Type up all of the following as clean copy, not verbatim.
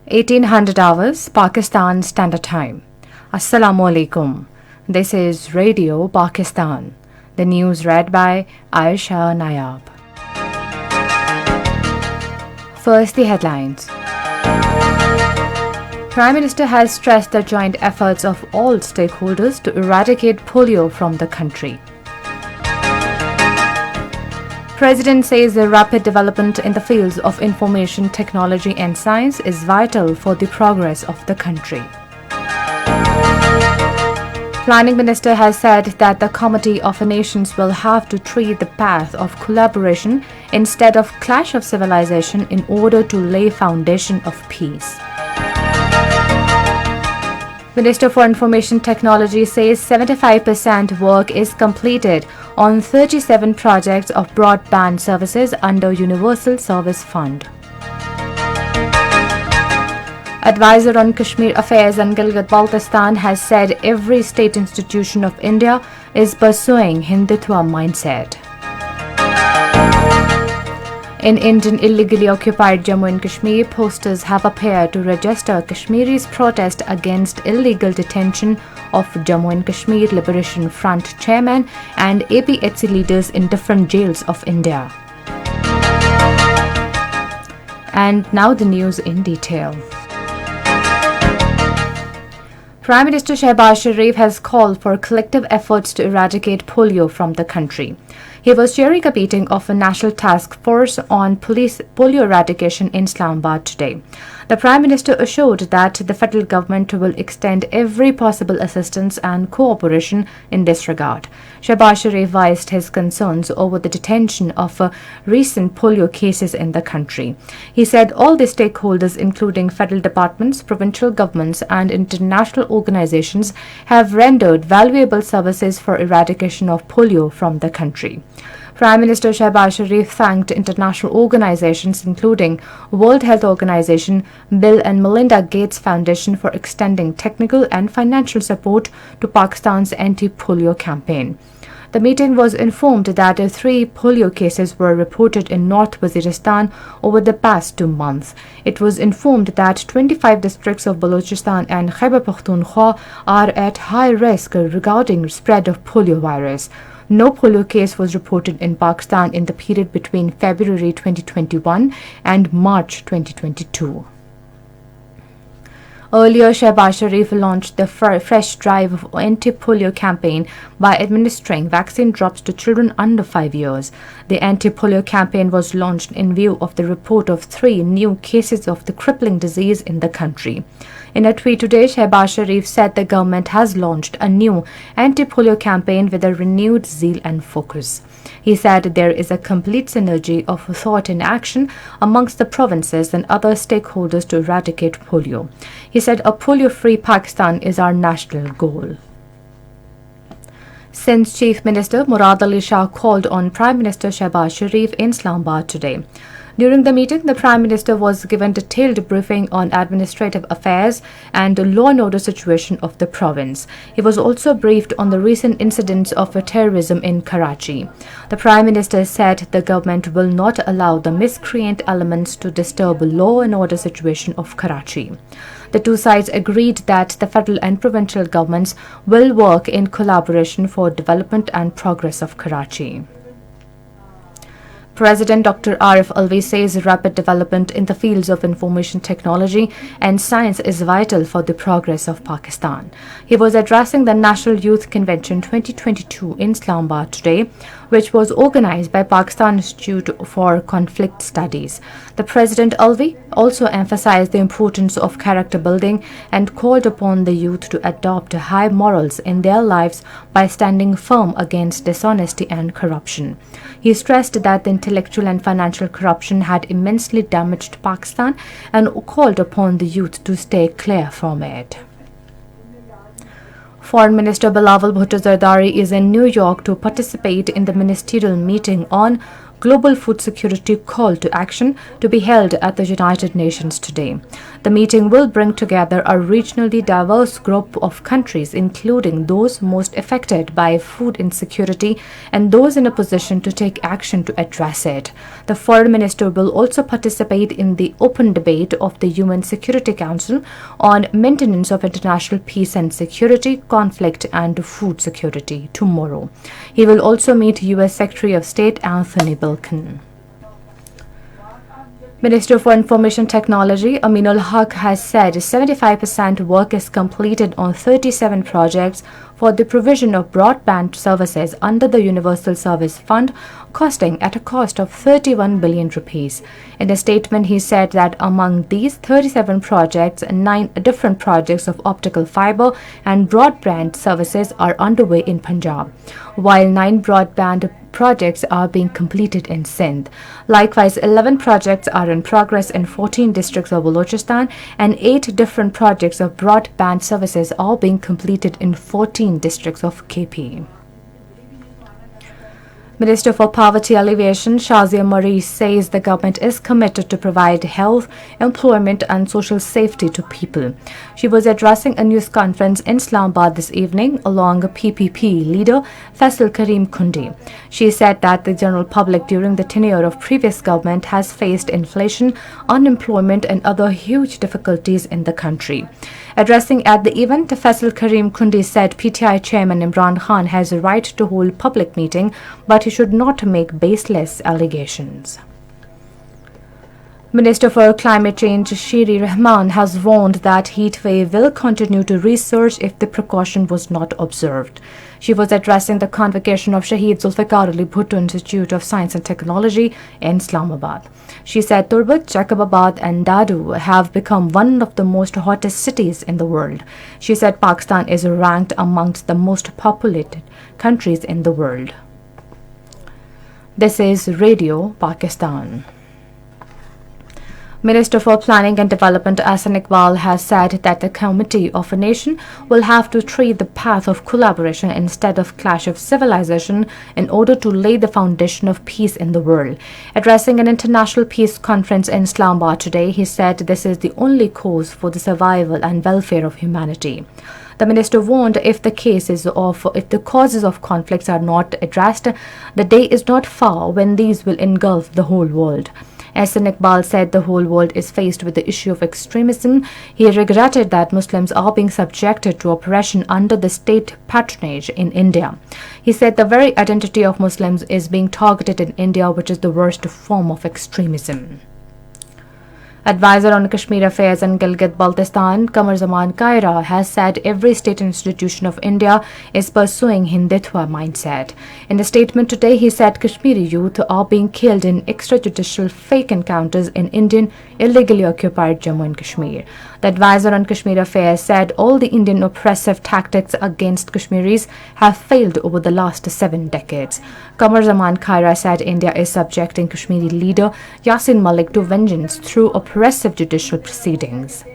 1800 hours Pakistan Standard Time. Assalamu alaikum. This is Radio Pakistan. The news read by Aisha Nayab. First, the headlines. Prime Minister has stressed the joint efforts of all stakeholders to eradicate polio from the country. President says the rapid development in the fields of information technology and science is vital for the progress of the country. Planning Minister has said that the Committee of Nations will have to treat the path of collaboration instead of clash of civilization in order to lay foundation of peace. Minister for Information Technology says 75% work is completed on 37 projects of broadband services under Universal Service Fund. Advisor on Kashmir Affairs and Gilgit-Baltistan has said every state institution of India is pursuing Hindutva mindset. In Indian illegally occupied Jammu and Kashmir, posters have appeared to register Kashmiris' protest against illegal detention of Jammu and Kashmir Liberation Front chairman and APHC leaders in different jails of India. And now the news in detail. Prime Minister Shehbaz Sharif has called for collective efforts to eradicate polio from the country. He was chairing a meeting of a national task force on polio eradication in Islamabad today. The Prime Minister assured that the federal government will extend every possible assistance and cooperation in this regard. Shehbaz Sharif voiced his concerns over the detention of recent polio cases in the country. He said all the stakeholders, including federal departments, provincial governments, and international organizations, have rendered valuable services for eradication of polio from the country. Prime Minister Shehbaz Sharif thanked international organizations including World Health Organization, Bill and Melinda Gates Foundation for extending technical and financial support to Pakistan's anti-polio campaign. The meeting was informed that 3 polio cases were reported in North Waziristan over the past 2 months. It was informed that 25 districts of Balochistan and Khyber Pakhtunkhwa are at high risk regarding spread of polio virus. No polio case was reported in Pakistan in the period between February 2021 and March 2022. Earlier, Shehbaz Sharif launched the Fresh Drive of anti-polio campaign by administering vaccine drops to children under 5 years. The anti-polio campaign was launched in view of the report of 3 new cases of the crippling disease in the country. In a tweet today, Shehbaz Sharif said the government has launched a new anti-polio campaign with a renewed zeal and focus. He said there is a complete synergy of thought and action amongst the provinces and other stakeholders to eradicate polio. He said a polio-free Pakistan is our national goal. Since Chief Minister Murad Ali Shah called on Prime Minister Shehbaz Sharif in Islamabad today. During the meeting, the Prime Minister was given detailed briefing on administrative affairs and the law and order situation of the province. He was also briefed on the recent incidents of terrorism in Karachi. The Prime Minister said the government will not allow the miscreant elements to disturb the law and order situation of Karachi. The two sides agreed that the federal and provincial governments will work in collaboration for development and progress of Karachi. President Dr. Arif Alvi says rapid development in the fields of information technology and science is vital for the progress of Pakistan. He was addressing the National Youth Convention 2022 in Islamabad today, which was organized by Pakistan Institute for Conflict Studies. The President Alvi also emphasized the importance of character building and called upon the youth to adopt high morals in their lives by standing firm against dishonesty and corruption. He stressed that the intellectual and financial corruption had immensely damaged Pakistan and called upon the youth to stay clear from it. Foreign Minister Bilawal Bhutto Zardari is in New York to participate in the ministerial meeting on Global Food Security Call to Action to be held at the United Nations today. The meeting will bring together a regionally diverse group of countries, including those most affected by food insecurity and those in a position to take action to address it. The foreign minister will also participate in the open debate of the UN Security Council on maintenance of international peace and security, conflict and food security tomorrow. He will also meet U.S. Secretary of State Anthony Bulletin. Minister for Information Technology Aminul Haq has said 75% work is completed on 37 projects for the provision of broadband services under the Universal Service Fund, costing at a cost of 31 billion rupees. In a statement, he said that among these 37 projects, 9 different projects of optical fiber and broadband services are underway in Punjab, while 9 broadband projects are being completed in Sindh. Likewise, 11 projects are in progress in 14 districts of Balochistan, and 8 different projects of broadband services are being completed in 14 districts of KP. Minister for Poverty Alleviation Shazia Murray says the government is committed to provide health, employment and social safety to people. She was addressing a news conference in Islamabad this evening along PPP leader Faisal Karim Kundi. She said that the general public during the tenure of previous government has faced inflation, unemployment and other huge difficulties in the country. Addressing at the event, Faisal Karim Kundi said PTI chairman Imran Khan has a right to hold public meeting, but he should not make baseless allegations. Minister for Climate Change Shiri Rahman has warned that heat wave will continue to resurge if the precaution was not observed. She was addressing the convocation of Shahid Zulfikar Ali Bhutto Institute of Science and Technology in Islamabad. She said Turbat, Jacobabad and Dadu have become one of the most hottest cities in the world. She said Pakistan is ranked amongst the most populated countries in the world. This is Radio Pakistan. Minister for Planning and Development Ahsan Iqbal has said that the Committee of a Nation will have to treat the path of collaboration instead of clash of civilization in order to lay the foundation of peace in the world. Addressing an international peace conference in Islamabad today, he said this is the only cause for the survival and welfare of humanity. The minister warned if the causes of conflicts are not addressed, the day is not far when these will engulf the whole world. Ahsan Iqbal said the whole world is faced with the issue of extremism. He regretted that Muslims are being subjected to oppression under the state patronage in India. He said the very identity of Muslims is being targeted in India, which is the worst form of extremism. Advisor on Kashmir Affairs and Gilgit-Baltistan, Qamar Zaman Kaira, has said every state institution of India is pursuing Hindutva mindset. In a statement today, he said Kashmiri youth are being killed in extrajudicial fake encounters in Indian illegally occupied Jammu and Kashmir. The advisor on Kashmir Affairs said all the Indian oppressive tactics against Kashmiris have failed over the last 7 decades. Qamar Zaman Kaira said India is subjecting Kashmiri leader Yasin Malik to vengeance through oppressive judicial proceedings.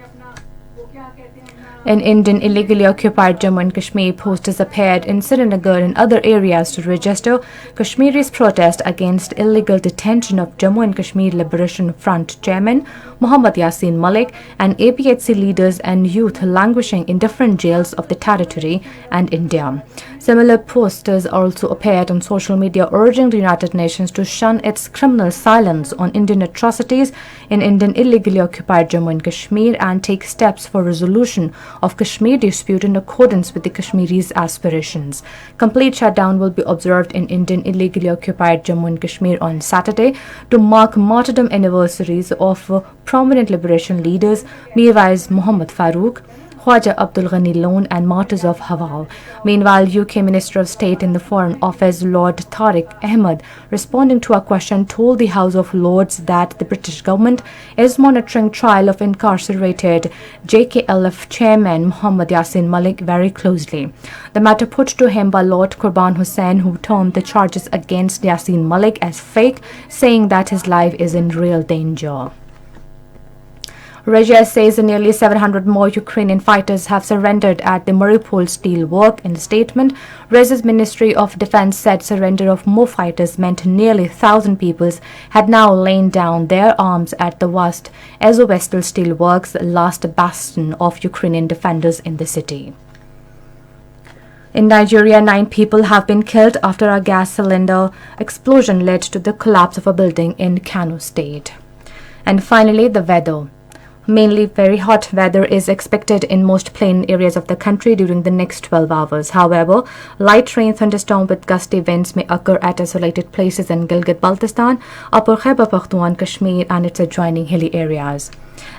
In Indian illegally occupied Jammu and Kashmir, posters appeared in Srinagar and other areas to register Kashmiris' protest against illegal detention of Jammu and Kashmir Liberation Front chairman Muhammad Yasin Malik and APHC leaders and youth languishing in different jails of the territory and India. Similar posters also appeared on social media urging the United Nations to shun its criminal silence on Indian atrocities in Indian illegally occupied Jammu and Kashmir and take steps for resolution of Kashmir dispute in accordance with the Kashmiris' aspirations. Complete shutdown will be observed in Indian illegally occupied Jammu and Kashmir on Saturday to mark martyrdom anniversaries of prominent liberation leaders Mirwais Muhammad Farooq, Khwaja Abdul Ghani Lone and martyrs of Hawal. Meanwhile, UK Minister of State in the Foreign Office Lord Tariq Ahmed, responding to a question, told the House of Lords that the British government is monitoring trial of incarcerated JKLF chairman Muhammad Yasin Malik very closely. The matter put to him by Lord Qurban Hussain, who termed the charges against Yasin Malik as fake, saying that his life is in real danger. Russia says nearly 700 more Ukrainian fighters have surrendered at the Mariupol steel work. In a statement, Russia's Ministry of Defense said surrender of more fighters meant nearly 1,000 people had now laid down their arms at the vast Azovstal steel works, last bastion of Ukrainian defenders in the city. In Nigeria, 9 people have been killed after a gas cylinder explosion led to the collapse of a building in Kano State. And finally, the weather. Mainly very hot weather is expected in most plain areas of the country during the next 12 hours. However, light rain thunderstorm with gusty winds may occur at isolated places in Gilgit-Baltistan, Upper Khyber Pakhtunkhwa, Kashmir and its adjoining hilly areas.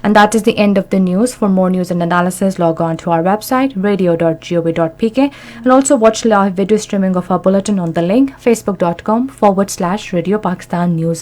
And that is the end of the news. For more news and analysis, log on to our website radio.gov.pk and also watch live video streaming of our bulletin on the link facebook.com/Radio Pakistan News